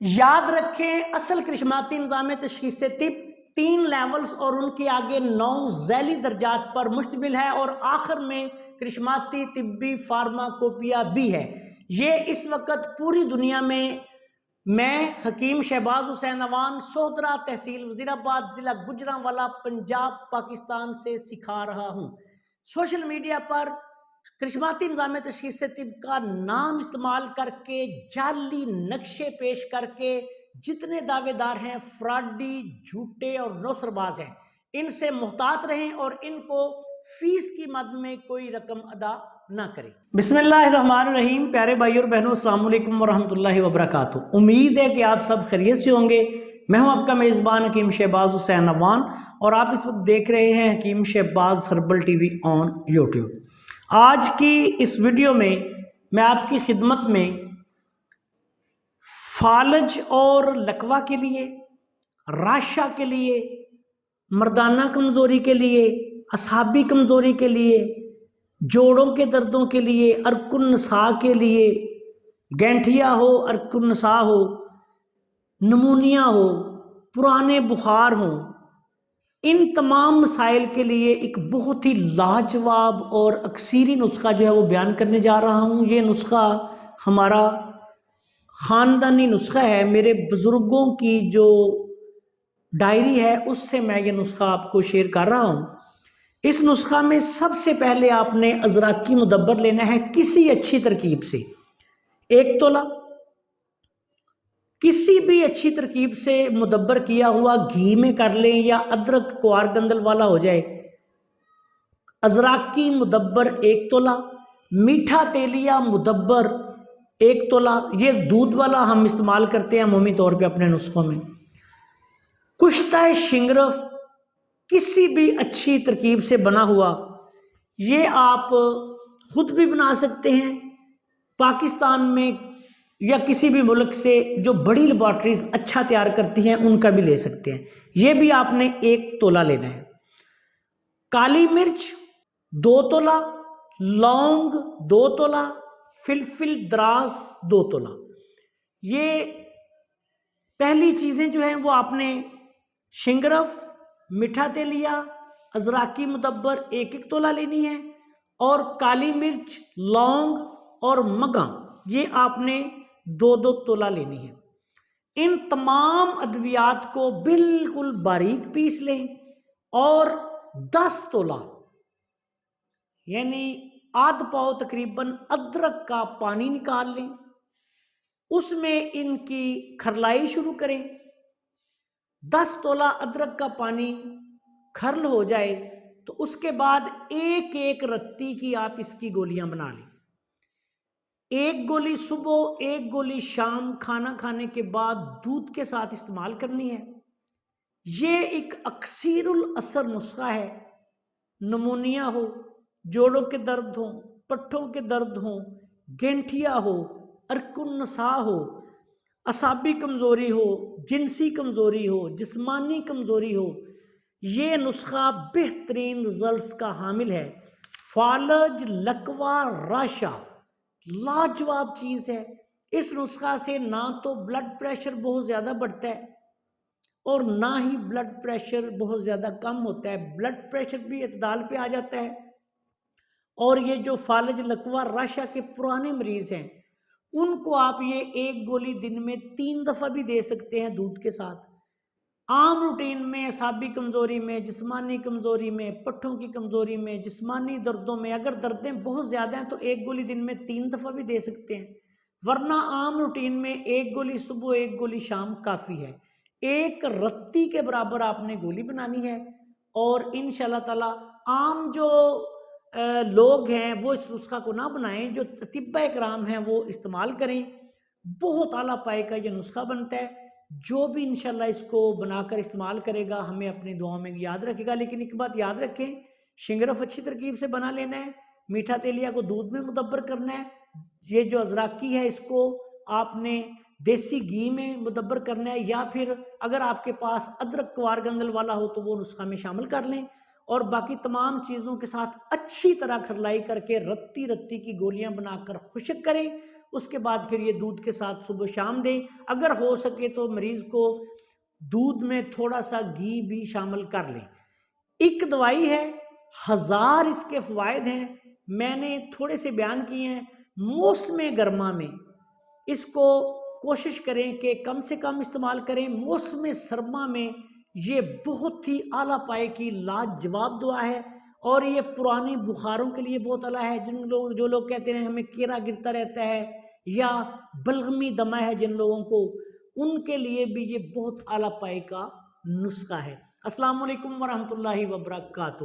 याद रखें, असल करिश्माती निज़ाम तशख़ीस तिब 3 लेवल्स और उनके आगे 9 ज़ैली दर्जात पर मुश्तमिल है और आखिर में करिश्माती तिब्बी फार्माकोपिया भी है। ये इस वक्त पूरी दुनिया में मैं हकीम शहबाज हुसैन अवान सोहदरा तहसील वज़ीराबाद ज़िला गुजरांवाला पंजाब पाकिस्तान से सिखा रहा हूँ। सोशल मीडिया पर करिश्माती निज़ाम तशख़ीस तिब का नाम इस्तेमाल करके जाली नक्शे पेश करके जितने दावेदार हैं फ्रॉडी, झूठे और नौसरबाज हैं, इनसे मुहतात रहें और इनको फीस की मद में कोई रकम अदा ना करें। बिस्मिल्लाहिर्रहमानिर्रहीम। प्यारे भाई और बहनों, अस्सलाम वालेकुम वरहमतुल्लाहि वबरकातुहू। उम्मीद है कि आप सब खैरियत से होंगे। मैं हूं आपका मेज़बान हकीम शहबाज हुसैन अवान और आप इस वक्त देख रहे हैं Hakeem Shahbaz herbal TV on YouTube. आज की इस वीडियो में मैं आपकी खिदमत में फालज और लकवा के लिए, राशा के लिए, मर्दाना कमज़ोरी के लिए, असाबी कमज़ोरी के लिए, जोड़ों के दर्दों के लिए, अर्कुन्नसा के लिए, गैंठिया हो, अर्कुन्नसा हो, नमूनिया हो, पुराने बुखार हो, इन तमाम मसाइल के लिए एक बहुत ही लाजवाब और अक्सीरी नुस्खा जो है वो बयान करने जा रहा हूँ। ये नुस्खा हमारा ख़ानदानी नुस्खा है, मेरे बुज़ुर्गों की जो डायरी है उससे मैं ये नुस्खा आपको शेयर कर रहा हूँ। इस नुस्खा में सबसे पहले आपने अज़राकी मुदब्बर लेना है किसी अच्छी तरकीब से। 1 तोला किसी भी अच्छी तरकीब से मुदब्बर किया हुआ घी में कर लें या अदरक क्वार गंदल वाला हो जाए। अज़राकी मुदब्बर 1 तोला, मीठा तेलिया मुदब्बर 1 तोला, ये दूध वाला हम इस्तेमाल करते हैं अमूमी तौर पे अपने नुस्खों में। कुश्ता शिंगरफ किसी भी अच्छी तरकीब से बना हुआ, ये आप खुद भी बना सकते हैं, पाकिस्तान में या किसी भी मुल्क से जो बड़ी लेबॉर्ट्रीज अच्छा तैयार करती हैं उनका भी ले सकते हैं। ये भी आपने 1 तोला लेना है। काली मिर्च 2 तोला, लौंग 2 तोला, फिलफिल द्रास 2 तोला। ये पहली चीज़ें जो हैं वो आपने शिंगरफ, मीठा तेलिया, अज़राकी मुदब्बर 1-1 तोला लेनी है और काली मिर्च, लौंग और मगा ये आपने 2-2 तोला लेनी है। इन तमाम अद्वियात को बिल्कुल बारीक पीस लें और 10 तोला यानी आध पाव तकरीबन अदरक का पानी निकाल लें, उसमें इनकी खरलाई शुरू करें। 10 तोला अदरक का पानी खरल हो जाए तो उसके बाद 1-1 रत्ती की आप इसकी गोलियां बना लें। 1 गोली सुबह, 1 गोली शाम, खाना खाने के बाद दूध के साथ इस्तेमाल करनी है। ये एक अक्सीरुल असर नुस्खा है। नमूनिया हो, जोड़ों के दर्द हो, पट्ठों के दर्द हो, गेंठिया हो, अर्कुन्नसा हो, असाबी कमज़ोरी हो, जिनसी कमज़ोरी हो, जिस्मानी कमज़ोरी हो, ये नुस्खा बेहतरीन रिजल्ट्स का हामिल है। फालज, लकवा, राशा लाजवाब चीज़ है। इस नुस्खा से ना तो ब्लड प्रेशर बहुत ज़्यादा बढ़ता है और ना ही ब्लड प्रेशर बहुत ज़्यादा कम होता है। ब्लड प्रेशर भी इतदाल पे आ जाता है। और ये जो फालज, लकवा, राशा के पुराने मरीज़ हैं उनको आप ये 1 गोली दिन में 3 दफ़ा भी दे सकते हैं दूध के साथ। आम रूटीन में असाबी कमज़ोरी में, जिस्मानी कमज़ोरी में, पट्ठों की कमज़ोरी में, जिस्मानी दर्दों में अगर दर्दें बहुत ज़्यादा हैं तो 1 गोली दिन में 3 दफ़ा भी दे सकते हैं, वरना आम रूटीन में 1 गोली सुबह, 1 गोली शाम काफ़ी है। 1 रत्ती के बराबर आपने गोली बनानी है और इंशाल्लाह ताला आम जो लोग हैं वो इस नुस्खा को ना बनाएं, जो तिब्बा कराम हैं वो इस्तेमाल करें। बहुत आला पाए का ये नुस्खा बनता है। जो भी इंशाल्लाह इसको बनाकर इस्तेमाल करेगा हमें अपनी दुआओं में याद रखेगा। लेकिन एक बात याद रखें, शिंगरफ अच्छी तरकीब से बना लेना है, मीठा तेलिया को दूध में मुदब्बर करना है, ये जो अज़राकी है इसको आपने देसी घी में मुदब्बर करना है, या फिर अगर आपके पास अदरक क्वार गंदल वाला हो तो वो नुस्खा में शामिल कर लें और बाकी तमाम चीज़ों के साथ अच्छी तरह खरलाई करके रत्ती रत्ती की गोलियां बनाकर खुश्क करें। اس کے بعد پھر یہ دودھ کے ساتھ صبح شام دیں. اگر ہو سکے تو مریض کو دودھ میں تھوڑا سا گھی بھی شامل کر لیں. ایک دوائی ہے، 1000 اس کے فوائد ہیں، میں نے تھوڑے سے بیان کیے ہیں. موسم گرما میں اس کو کوشش کریں کہ کم سے کم استعمال کریں. موسم سرما میں یہ بہت ہی اعلیٰ پائے کی لاجواب دعا ہے، اور یہ پرانے بخاروں کے لیے بہت اعلیٰ ہے. جو لوگ کہتے ہیں ہمیں کیڑا گرتا رہتا ہے یا بلغمی دمہ ہے جن لوگوں کو، ان کے لیے بھی یہ بہت اعلیٰ پائے کا نسخہ ہے. السلام علیکم ورحمۃ اللہ وبرکاتہ.